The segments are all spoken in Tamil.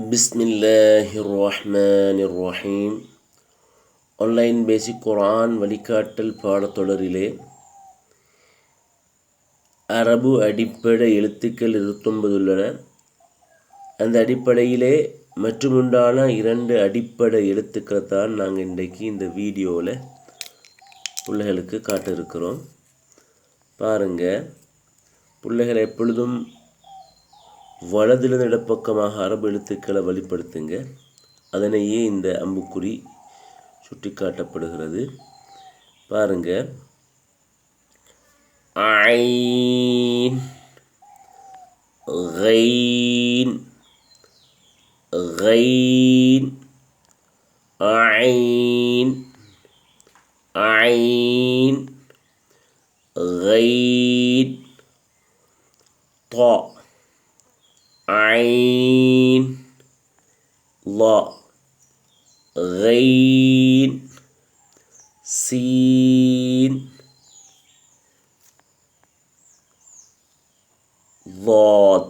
பிஸ்மில்லாஹிர்ரஹ்மானிர்ரஹீம். ஆன்லைன் பேசிக் குர்ஆன் வழிகாட்டல் பாடத்தொடரிலே அரபு அடிப்படை எழுத்துக்கள் 29 உள்ளன. அந்த அடிப்படையிலே மற்றுமுண்டான 2 அடிப்படை எழுத்துக்களை தான் நாங்கள் இன்றைக்கு இந்த வீடியோவில் பிள்ளைகளுக்கு காட்ட இருக்கிறோம். பாருங்கள், பிள்ளைகளை எப்பொழுதும் வலதிலிருந்து இடப்பக்கமாக அரபு எழுத்துக்களை வெளிப்படுத்துங்க. அதனையே இந்த அம்புக்குறி சுட்டி காட்டப்படுகிறது. பாருங்க, ஐன், கைன், கைன், ஐன், ஐன், கைன், தா, عين لا غين سين ضاد.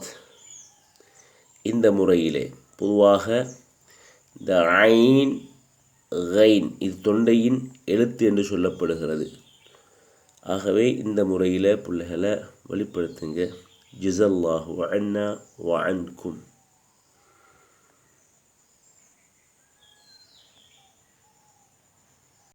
இந்த முறையிலே பொதுவாக இந்த ஐன் கைன் இது தொண்டையின் எழுத்து என்று சொல்லப்படுகிறது. ஆகவே இந்த முறையில் பிள்ளைகளை வெளிப்படுத்துங்க. ஜஸல்லாஹு அன்னா வ அன்கும்.